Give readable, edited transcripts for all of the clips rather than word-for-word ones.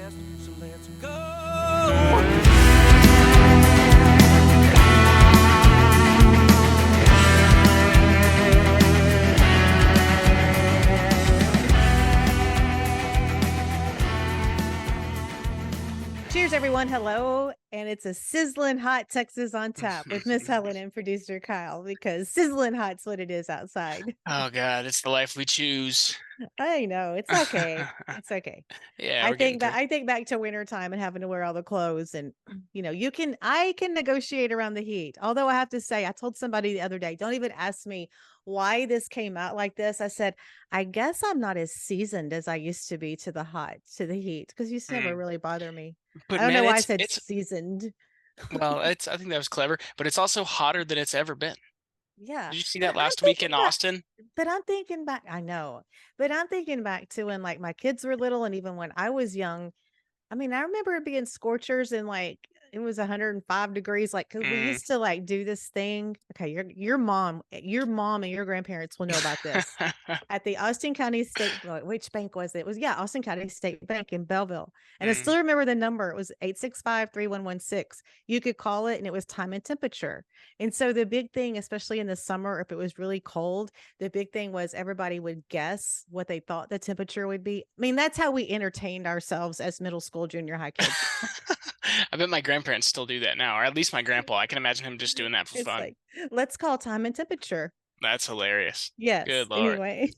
best, so let's go. Cheers, everyone. Hello. And it's a sizzling hot Texas on tap with Miss Helen and producer Kyle, because sizzling hot's what it is outside. Oh God, it's the life we choose. I know. It's okay. It's okay. Yeah, we're getting through. I think back to wintertime and having to wear all the clothes, and I can negotiate around the heat. Although I have to say, I told somebody the other day, don't even ask me why this came out like this. I said, I guess I'm not as seasoned as I used to be to the heat, because used to never Mm. really bother me. But I don't know man, why I it's said it's seasoned. well, it's I think that was clever, but it's also hotter than it's ever been. Yeah. Did you see But that last week in Austin? I'm thinking back, I know, but I'm thinking back to when like my kids were little and even when I was young. I mean, I remember it being scorchers and like it was 105 degrees. Like, cause we Mm. used to like do this thing. Okay, your mom and your grandparents will know about this. At the Austin County State, which bank was it? It was, yeah, Austin County State Bank in Belleville. And I Mm. still remember the number. It was 865-3116. You could call it and it was time and temperature. And so the big thing, especially in the summer, if it was really cold, the big thing was everybody would guess what they thought the temperature would be. I mean, that's how we entertained ourselves as middle school, junior high kids. I bet my grandparents still do that now, or at least my grandpa. I can imagine him just doing that for It's fun. like, let's call time and temperature. That's hilarious. Yes. Good Lord. Anyway.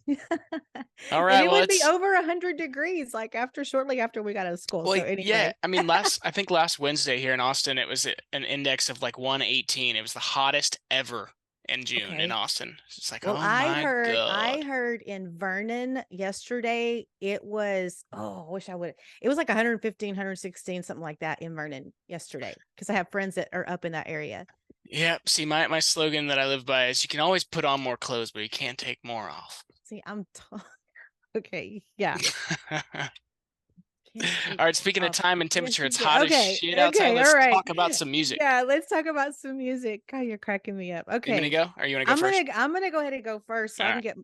All And right, it well, would be it's over 100 degrees like shortly after we got out of school. well, So yeah. anyway. I mean, I think last Wednesday here in Austin, it was an index of like 118. It was the hottest ever in June in Okay. Austin. It's like, Well, oh my I God. heard in Vernon yesterday it was, oh, I wish I would. It was like 115, 116, something like that in Vernon yesterday, because I have friends that are up in that area. Yeah, see, my slogan that I live by is you can always put on more clothes, but you can't take more off. See, okay, yeah. Can't take All right, more speaking of off. time and Yes, temperature, you it's can. hot as Okay, shit outside. okay, all Let's right. talk about some music. Yeah, let's talk about some music. God, you're cracking me up. You want me to Okay. go? Or you want to go first? I'm gonna go ahead and go first so All I can right. get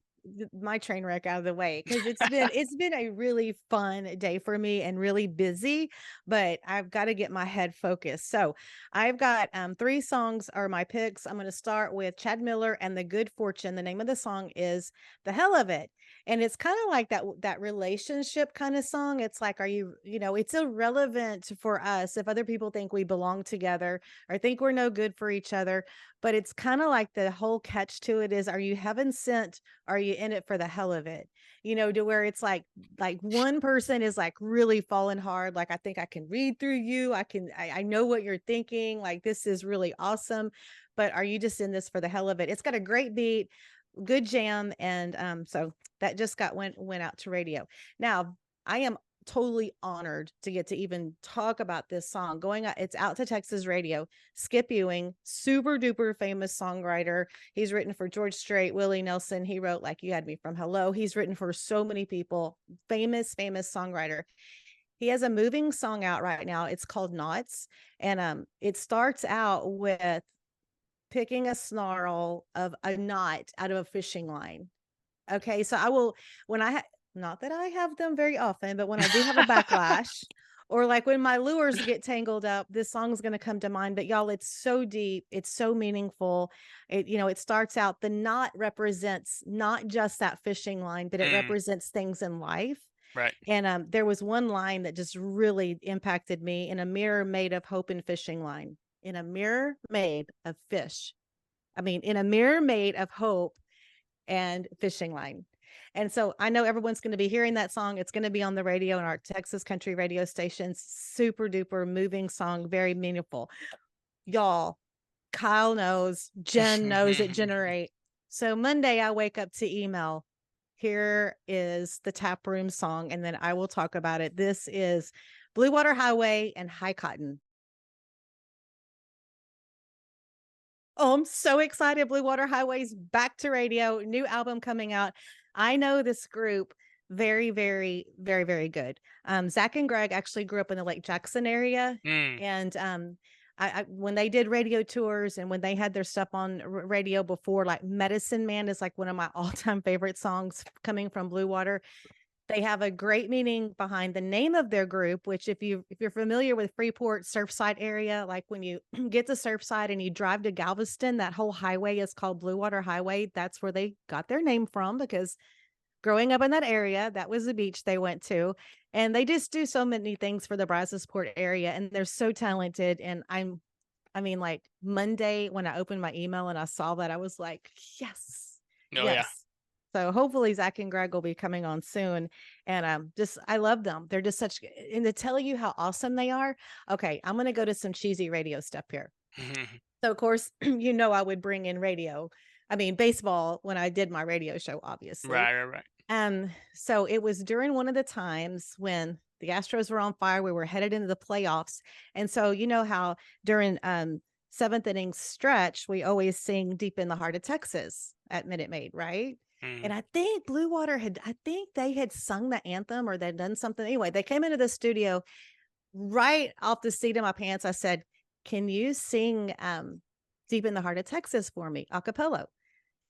my train wreck out of the way, because it's been a really fun day for me and really busy, but I've got to get my head focused. So I've got three songs are my picks. I'm going to start with Chad Miller and The Good Fortune. The name of the song is The Hell of It. And it's kind of like that relationship kind of song. It's like, are you, it's irrelevant for us if other people think we belong together or think we're no good for each other. But it's kind of like the whole catch to it is, are you heaven sent? Are you in it for the hell of it? To where it's like one person is like really falling hard. Like, I think I can read through you. I know what you're thinking. Like, this is really awesome. But are you just in this for the hell of it? It's got a great beat, good jam. And so that just went out to radio. Now, I am totally honored to get to even talk about this song going out. It's out to Texas radio. Skip Ewing, super duper famous songwriter. He's written for George Strait, Willie Nelson. He wrote like You Had Me From Hello. He's written for so many people. Famous songwriter. He has a moving song out right now. It's called Knots. And it starts out with picking a snarl of a knot out of a fishing line. Okay, so I will, when not that I have them very often, but when I do have a backlash, or like when my lures get tangled up, this song is going to come to mind. But y'all, it's so deep, it's so meaningful. It starts out, the knot represents not just that fishing line, but it Mm, represents things in life. right. And there was one line that just really impacted me: in a mirror made of hope and fishing line. In a mirror made of fish. I mean, in a mirror made of hope and fishing line. And so I know everyone's going to be hearing that song. It's going to be on the radio in our Texas country radio stations. Super duper moving song, very meaningful. Y'all, Kyle knows, Jen knows it generate. So Monday I wake up to email. Here is the tap room song, and then I will talk about it. This is Blue Water Highway and High Cotton. Oh, I'm so excited. Blue Water Highway's back to radio, new album coming out. I know this group very, very, very, very good. Zach and Greg actually grew up in the Lake Jackson area. Mm, And I when they did radio tours and when they had their stuff on radio before, like Medicine Man is like one of my all-time favorite songs coming from Blue Water. They have a great meaning behind the name of their group, which if you're familiar with Freeport Surfside area, like when you get to Surfside and you drive to Galveston, that whole highway is called Blue Water Highway. That's where they got their name from, because growing up in that area, that was the beach they went to. And they just do so many things for the Brazosport area, and they're so talented. And I mean, like Monday when I opened my email and I saw that, I was like, yes, Oh yeah. yes. So hopefully Zach and Greg will be coming on soon. And just I love them. They're just such, and to tell you how awesome they are. Okay, I'm gonna go to some cheesy radio stuff here. So of course, I would bring in radio. I mean, baseball when I did my radio show, obviously. Right. So it was during one of the times when the Astros were on fire. We were headed into the playoffs. And so you know how during seventh inning stretch, we always sing Deep in the Heart of Texas at Minute Maid, right? And I think Blue Water I think they had sung the anthem or they'd done something. Anyway, they came into the studio right off the seat of my pants. I said, can you sing Deep in the Heart of Texas for me, a cappella?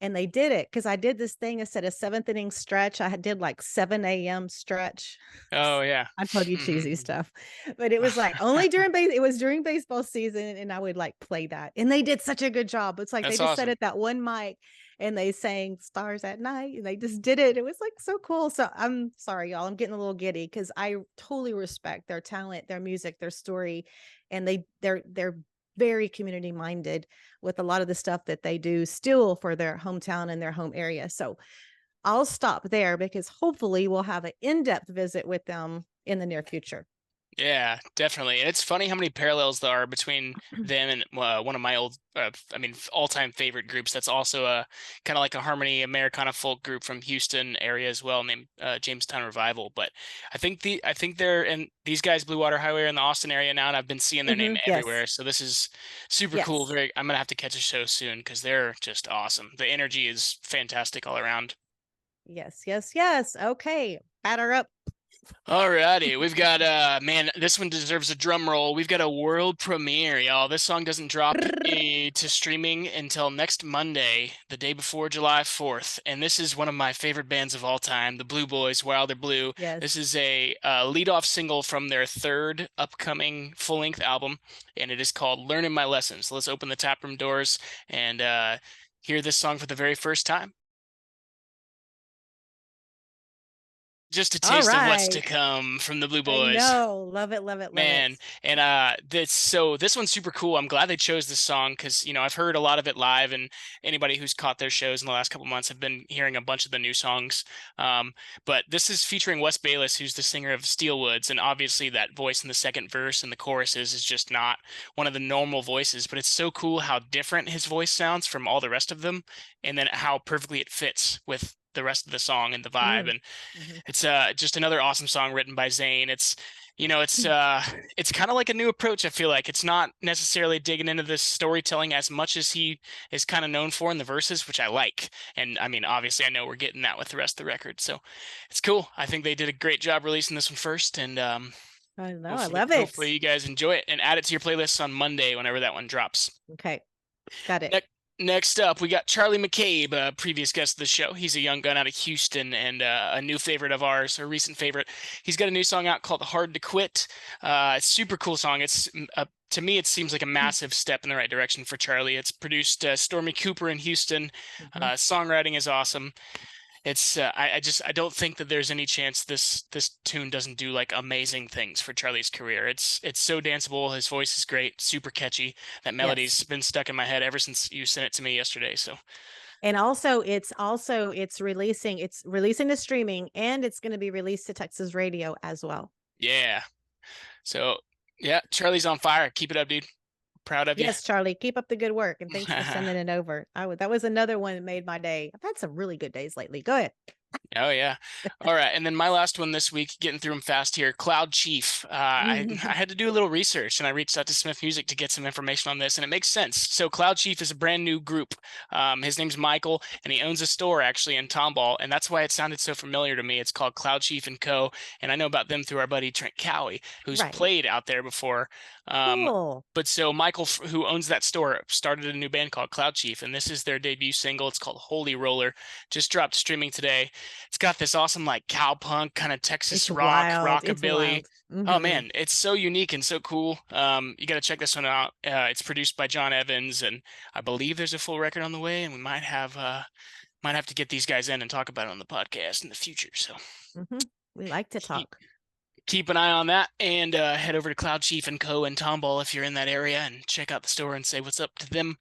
And they did it because I did this thing instead of seventh inning stretch. I did like 7 a.m. stretch. Oh yeah. I told you cheesy stuff, but it was like only it was during baseball season, and I would like play that. And they did such a good job. It's like That's they just awesome. said at that one mic and they sang Stars at Night, and they just did it. It was like so cool. So I'm sorry, y'all. I'm getting a little giddy because I totally respect their talent, their music, their story, and they're very community minded with a lot of the stuff that they do still for their hometown and their home area. So I'll stop there because hopefully we'll have an in-depth visit with them in the near future. Yeah, definitely. And it's funny how many parallels there are between them and one of my old, all-time favorite groups. That's also a kind of like a harmony Americana folk group from Houston area as well, named Jamestown Revival. But I think they're in these guys, Blue Water Highway, are in the Austin area now, and I've been seeing their name everywhere. Yes. So this is super cool. Yes. I'm gonna have to catch a show soon because they're just awesome. The energy is fantastic all around. Yes. Yes. Yes. Okay. Batter up. Alrighty, we've got man, this one deserves a drum roll. We've got a world premiere, y'all. This song doesn't drop to streaming until next Monday, the day before July 4th. And this is one of my favorite bands of all time, the Blue Boys, Wilder Blue. Yes. This is a lead-off single from their third upcoming full-length album, and it is called Learning My Lessons. So let's open the taproom doors and hear this song for the very first time. Just a taste of what's to come from the Blue Boys. I know. Love it, love it, love Man. it. And this one's super cool. I'm glad they chose this song because I've heard a lot of it live, and anybody who's caught their shows in the last couple months have been hearing a bunch of the new songs. But this is featuring Wes Bayless, who's the singer of Steelwoods, and obviously that voice in the second verse and the choruses is just not one of the normal voices, but it's so cool how different his voice sounds from all the rest of them, and then how perfectly it fits with the rest of the song and the vibe. And it's just another awesome song written by Zane. It's kind of like a new approach. I feel like it's not necessarily digging into the storytelling as much as he is kind of known for in the verses, which I like. And I mean, obviously I know we're getting that with the rest of the record, so it's cool. I think they did a great job releasing this one first, and I know, I love it. Hopefully you guys enjoy it and add it to your playlists on Monday whenever that one drops. Okay, got it. Next up, we got Charlie McCabe, a previous guest of the show. He's a young gun out of Houston and a new favorite of ours, a recent favorite. He's got a new song out called Hard to Quit. It's a super cool song. It's to me, it seems like a massive step in the right direction for Charlie. It's produced Stormy Cooper in Houston. Songwriting is awesome. It's I don't think that there's any chance this tune doesn't do like amazing things for Charlie's career. It's so danceable. His voice is great, super catchy. That melody's been stuck in my head ever since you sent it to me yesterday. So, and also it's releasing to streaming, and it's going to be released to Texas radio as well. Yeah. So yeah, Charlie's on fire. Keep it up, dude. Proud of you. Yes, Charlie, keep up the good work, and thanks for sending it over. That was another one that made my day. I've had some really good days lately. Go ahead. Oh yeah. All right. And then my last one this week, getting through them fast here, Cloud Chief. I had to do a little research, and I reached out to Smith Music to get some information on this, and it makes sense. So Cloud Chief is a brand new group. His name's Michael, and he owns a store actually in Tomball, and that's why it sounded so familiar to me. It's called Cloud Chief and Co. And I know about them through our buddy Trent Cowie, who's played out there before. Cool. But so Michael, who owns that store, started a new band called Cloud Chief, and this is their debut single. It's called Holy Roller. Just dropped streaming today. it's got this awesome like cowpunk kind of Texas It's rock, wild. It's rockabilly. wild. Oh Mm-hmm. man, it's so unique and so cool. You got to check this one out. It's produced by John Evans, and I believe there's a full record on the way, and we might have to get these guys in and talk about it on the podcast in the future. So Mm-hmm. We like to keep talk. keep an eye on that, and head over to Cloud Chief and Co. in Tomball if you're in that area, and check out the store and say what's up to them.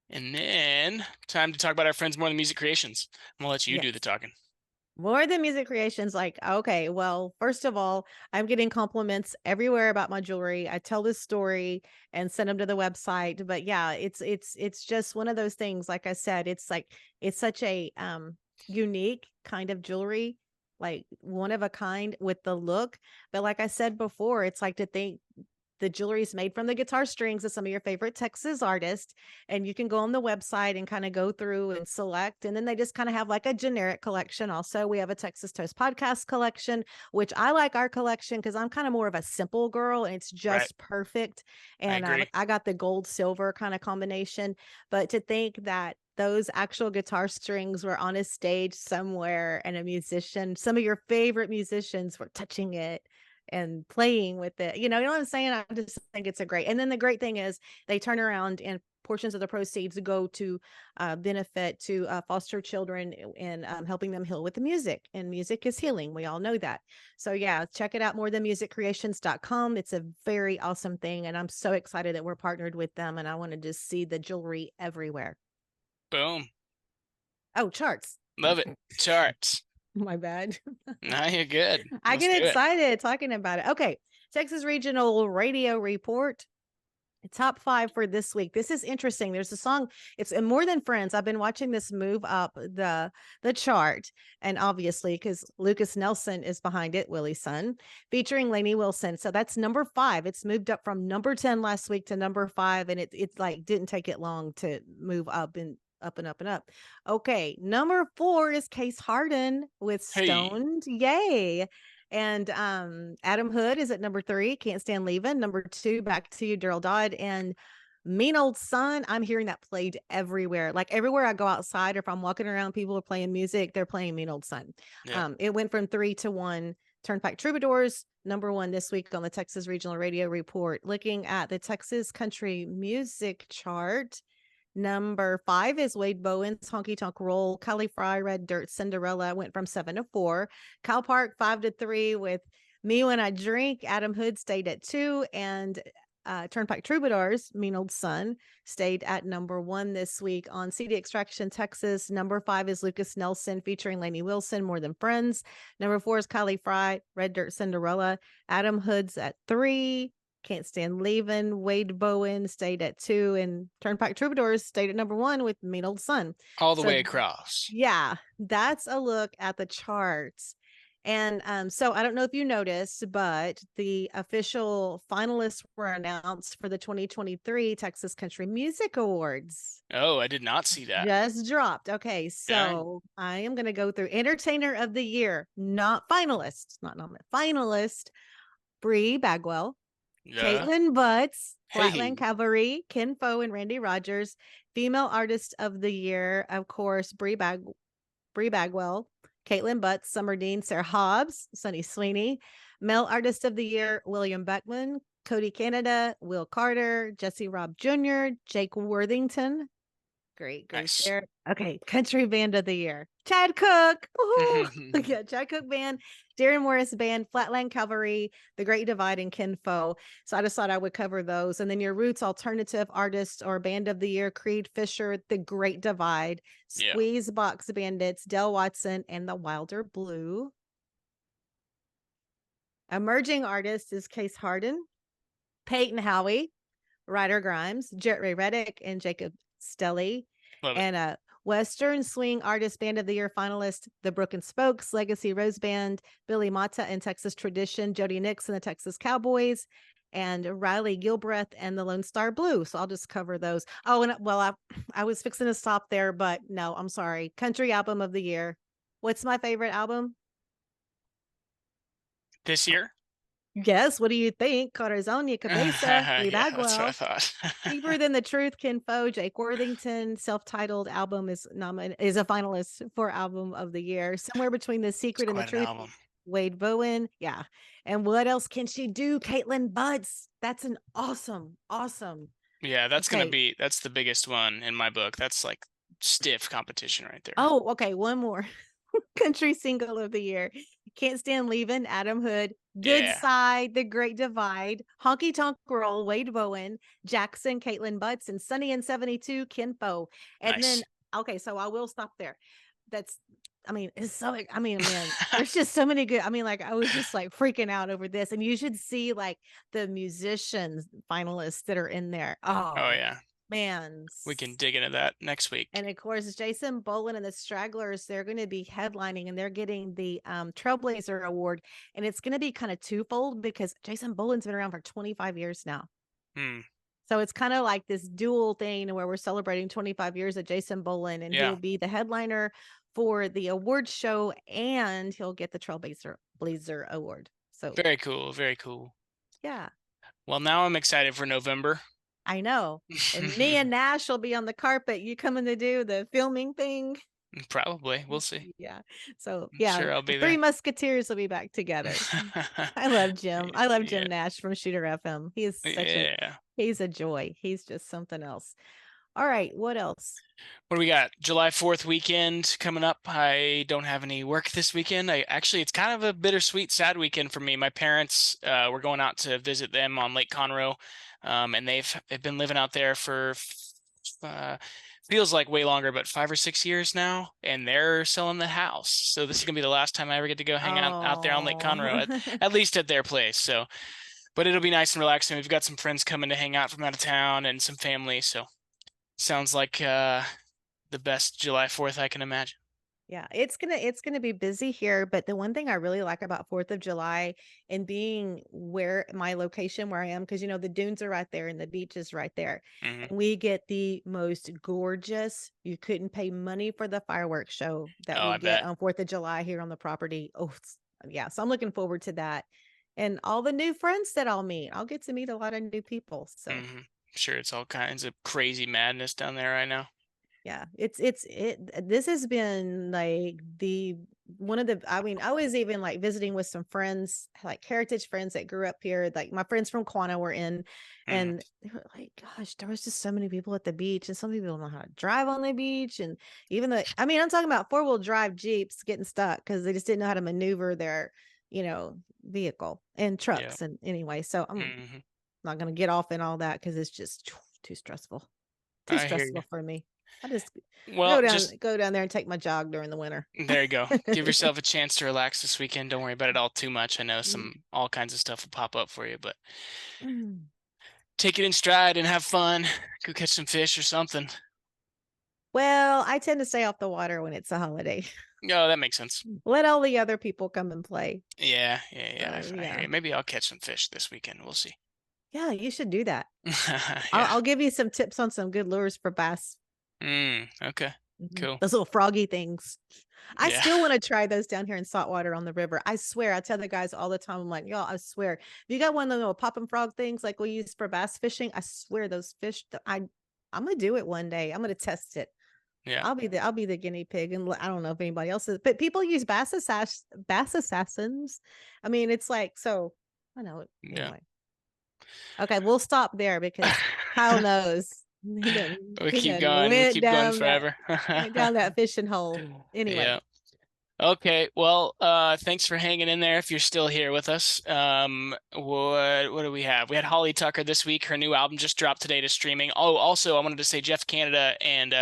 And then time to talk about our friends More Than Music Creations. I'm gonna let you do the Yes. talking. More Than Music Creations, like, okay, well, first of all, I'm getting compliments everywhere about my jewelry. I tell this story and send them to the website. But yeah, it's just one of those things. Like I said, it's like it's such a unique kind of jewelry, like one of a kind with the look. But like I said before, it's like to think the jewelry is made from the guitar strings of some of your favorite Texas artists. And you can go on the website and kind of go through and select. And then they just kind of have like a generic collection. Also, we have a Texas Toast podcast collection, which I like our collection because I'm kind of more of a simple girl and it's Right. just perfect. I And agree. I got the gold silver kind of combination. But to think that those actual guitar strings were on a stage somewhere and a musician, some of your favorite musicians were touching it and playing with it. You know what I'm saying? I just think it's a great. And then the great thing is they turn around and portions of the proceeds go to benefit to foster children and helping them heal with the music. And music is healing. We all know that. So yeah, check it out, morethanmusiccreations.com. It's a very awesome thing. And I'm so excited that we're partnered with them. And I want to just see the jewelry everywhere. Boom. Oh, charts. Love it. Charts. My bad. Now you're good. I Let's get do it. excited talking about it. Okay. Texas Regional Radio Report. Top 5 for this week. This is interesting. There's a song. It's More Than Friends. I've been watching this move up the chart, and obviously because Lucas Nelson is behind it, Willie's son, featuring Lainey Wilson. So that's number 5. It's moved up from number 10 last week to number 5, and it's like didn't take it long to move up and up and up and up. Okay, number 4 is Case Harden with Hey. Stoned. Yay. And Adam Hood is at number 3, Can't Stand Leaving. Number 2, Back to You, Daryl Dodd. And Mean Old Son, I'm hearing that played everywhere. Like everywhere I go outside, or if I'm walking around, people are playing music, they're playing Mean Old Son. Yeah. It went from 3 to 1. Turnpike Troubadours, number 1 this week on the Texas Regional Radio Report. Looking at the Texas Country Music Chart, number 5 is Wade Bowen's Honky Tonk Roll. Kylie Fry, Red Dirt Cinderella went from 7 to 4. Cal Park 5 to 3 with Me When I Drink. Adam Hood stayed at 2. And Turnpike Troubadours, Mean Old Son, stayed at number 1 this week on CD Extraction Texas. Number 5 is Lucas Nelson featuring Lainey Wilson, More Than Friends. Number 4 is Kylie Fry, Red Dirt Cinderella. Adam Hood's at 3. Can't Stand Leaving. Wade Bowen stayed at 2, and Turnpike Troubadours stayed at number 1 with Mean Old Son. All the So way across. yeah, that's a look at the charts. And so I don't know if you noticed, but the official finalists were announced for the 2023 Texas Country Music Awards. Oh, I did not see that. Just dropped. Okay, Dang. so I am going to go through Entertainer of the Year, not finalist, not nominated, finalist, Bree Bagwell, Yeah. Caitlin Butts, Hey. Flatland Cavalry, Ken Foe, and Randy Rogers. Female Artist of the Year, of course, Bree Bagwell, Caitlin Butts, Summer Dean, Sarah Hobbs, Sunny Sweeney. Male Artist of the Year, William Beckman, Cody Canada, Will Carter, Jesse Robb Jr., Jake Worthington. Great Nice. there. Okay, Country Band of the Year, Chad Cook. Yeah, Chad Cook Band, Darren Morris Band, Flatland Cavalry, The Great Divide, and Ken Foe. So I just thought I would cover those. And then your Roots Alternative Artist or Band of the Year, Creed Fisher, The Great Divide, Yeah. Squeeze Box Bandits, Del Watson, and The Wilder Blue. Emerging Artist is Case Harden, Peyton Howie, Ryder Grimes, Jarrett Ray Reddick, and Jacob Stelly. Love it. And Western Swing Artist Band of the Year finalist, the Broken Spokes, Legacy Rose Band, Billy Mata and Texas Tradition, Jody Nix and the Texas Cowboys, and Riley Gilbreth and the Lone Star Blue. So I'll just cover those. Oh, and well, I was fixing to stop there, but no, I'm sorry. Country Album of the Year. What's my favorite album? This year? Yes, what do you think? Corazonia Cabeza, Yeah, that's what I Libagual. thought. Deeper Than the Truth, Ken Fo, Jake Worthington, self-titled album is a finalist for album of the year. Somewhere Between the It's Secret and the quite an Truth, album. Wade Bowen. Yeah. And What Else Can She Do? Caitlin Butts. That's an awesome. Yeah, Okay. that's the biggest one in my book. That's like stiff competition right there. Oh, okay. One more. Country Single of the Year. Can't Stand Leaving, Adam Hood. Good Yeah, Side, The Great Divide. Honky Tonk Roll, Wade Bowen. Jackson, Caitlin Butts. And Sunny and 72, Ken Fo. And then, nice. okay, so I will stop there. That's, I mean, it's so, I mean, man, there's just so many good, I mean, like, I was just like freaking out over this. And you should see like the musicians finalists that are in there. Oh Oh, yeah, man. we can dig into that next week. And of course, Jason Boland and the Stragglers, they're going to be headlining and they're getting the Trailblazer Award. And it's going to be kind of twofold because Jason Boland's been around for 25 years now. Hmm. So it's kind of like this dual thing where we're celebrating 25 years of Jason Boland, and Yeah, he'll be the headliner for the award show and he'll get the Trailblazer Award. So, very cool, very cool. yeah, Well, now I'm excited for November. I know. And me and Nash will be on the carpet. You coming to do the filming thing? Probably, we'll see. Yeah. So I'm yeah, sure I'll the be Three there. Musketeers will be back together. I love Jim. I love Yeah, Jim Nash from Shooter FM. He is yeah. he's a joy. He's just something else. All right, what else? What do we got? July 4th weekend coming up. I don't have any work this weekend. It's kind of a bittersweet, sad weekend for me. My parents, we're going out to visit them on Lake Conroe, and they've been living out there for uh, feels like way longer, but 5 or 6 years now, and they're selling the house. So this is gonna be the last time I ever get to go hang out there on Lake Conroe, Oh. at least at their place. So, but it'll be nice and relaxing. We've got some friends coming to hang out from out of town and some family. So sounds like the best July 4th I can imagine. Yeah, it's gonna be busy here, but the one thing I really like about 4th of July and being where my location where I am, because the dunes are right there and the beach is right there. Hmm. And we get the most gorgeous, you couldn't pay money for the fireworks show that Oh, we I get bet. on 4th of July here on the property. Oh, yeah. So I'm looking forward to that. And all the new friends that I'll meet. I'll get to meet a lot of new people. So Hmm. Sure, it's all kinds of crazy madness down there right now. yeah, this has been like the one of the I mean, I was even like visiting with some friends, like heritage friends that grew up here. Like my friends from Quanah were in, Hmm. and they were like, gosh, there was just so many people at the beach, and some people don't know how to drive on the beach. And even I mean, I'm talking about four-wheel drive Jeeps getting stuck because they just didn't know how to maneuver their, vehicle and Yeah. trucks. And anyway, so I'm Hmm. not gonna get off in all that because it's just too stressful. Too I hear you. stressful for me. I just Well, just go down there and take my jog during the winter. there you go. Give yourself a chance to relax this weekend. Don't worry about it all too much. I know Mm. all kinds of stuff will pop up for you, but Mm. take it in stride and have fun. Go catch some fish or something. Well, I tend to stay off the water when it's a holiday. Oh, that makes sense. Let all the other people come and play. Yeah. So I hear yeah. you. Maybe I'll catch some fish this weekend. We'll see. Yeah, you should do that. Yeah. I'll give you some tips on some good lures for bass. Okay. Cool. Those little froggy things. I Yeah. still want to try those down here in saltwater on the river. I swear, I tell the guys all the time, I'm like, y'all, I swear, if you got one of those little popping frog things like we use for bass fishing, I swear those fish, I'm gonna do it one day. I'm gonna test it. Yeah. I'll be the guinea pig, and I don't know if anybody else is, but people use bass assassins. I mean, it's like so. I know it Yeah. anyway. Okay, we'll stop there because Kyle knows We he keep done going. We keep going forever. went down that fishing hole. Yeah. Anyway, Okay. Well, thanks for hanging in there if you're still here with us. What do we have? We had Holly Tucker this week. Her new album just dropped today to streaming. Oh, also I wanted to say Jeff Canada and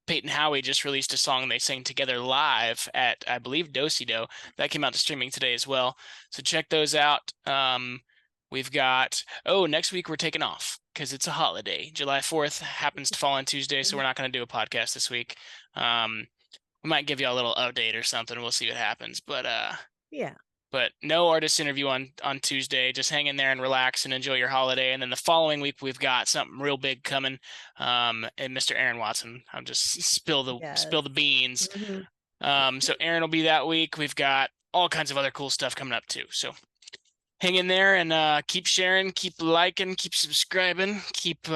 Peyton Howie just released a song they sang together live at I believe Do-Si-Do. That came out to streaming today as well. So check those out. We've got next week we're taking off because it's a holiday. July 4th happens to fall on Tuesday, so we're not going to do a podcast this week. We might give you a little update or something. We'll see what happens. yeah, But no artist interview on Tuesday. Just hang in there and relax and enjoy your holiday. And then the following week we've got something real big coming. And Mr. Aaron Watson. I'll just yes. spill the beans. Mhm. So Aaron will be that week. We've got all kinds of other cool stuff coming up too. So hang in there and keep sharing, keep liking, keep subscribing, keep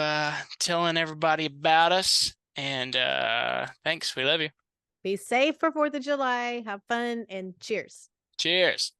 telling everybody about us. And thanks. We love you. Be safe for 4th of July. Have fun and cheers. Cheers.